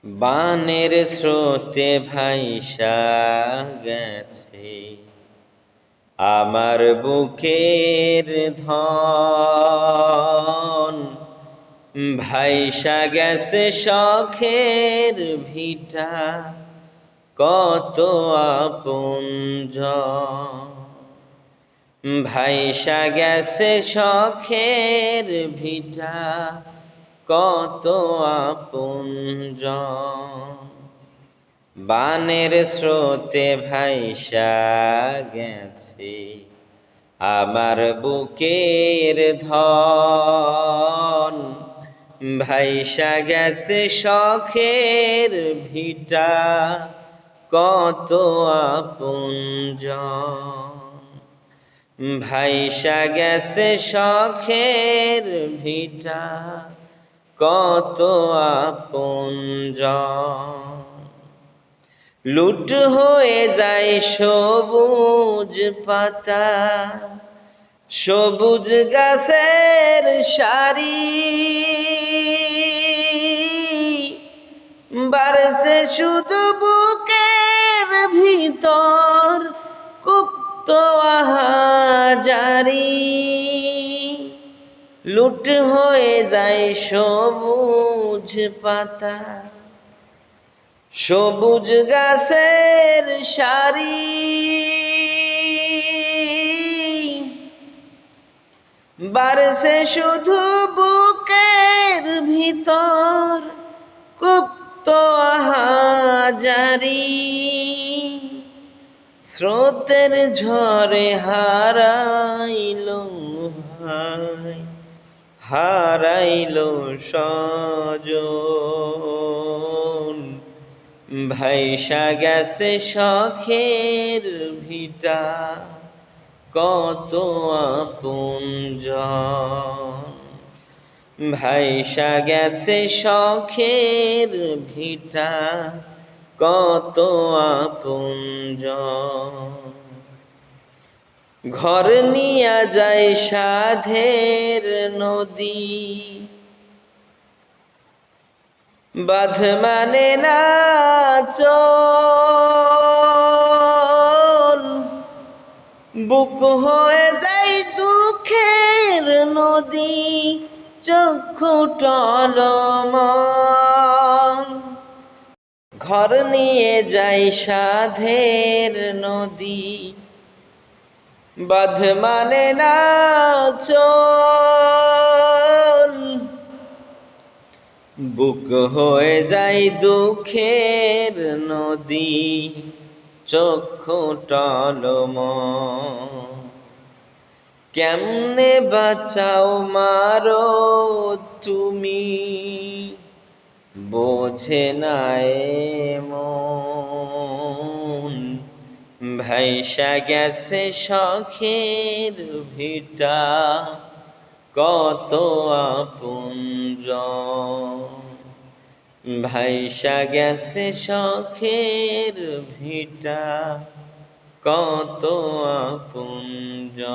বানের স্রোতে ভাইসা গেছে আমার বুকের ধন, ভাইসা গেছে শখের ভিটা কত আপনজন। ভাইসা গেছে শখের ভিটা কত আপনজন। বানের স্রোতে ভাইসা গেছে আমার বুকের ধন, ভাইসা গেছে শখের ভিটা কত আপনজন। ভাইসা গেছে শখের ভিটা কত আপনজন। লুট হয়ে যায় সবুজ পাতা, সবুজ গাছের সারি, বাড়ছে শুধু বুকের ভিতর কুপ্ত আহাজারি। লুট হয়ে যায় সবুজ পাতা, সবুজ গাছের সারি, বাড়ছে শুধু বুকের ভিতর কুপ্ত আহাজারি। স্রোতের ঝড়ে হারাইল স্বজন, ভাইসা গেছে শখের ভিটা কত আপনজন। ভাইসা গেছে শখের ভিটা কত আপনজন। ঘর নিয়া যায় সাধের নদী, বাঁধ মানে না চল, বুক হয়ে যায় দুঃখের নদী চক্ষু টলমল। ঘর নিয়ে যাই সাধের নদী, বাঁধ মানে না চল, বুক হয়ে যায় দুঃখের নদী চক্ষু টলমল। কেমনে বাঁচাও মারো তুমি, বোঝে না মন, ভাইসা গেছে শখের ভিটা কত আপনজন। ভাইসা গেছে শখের ভিটা কত আপনজন।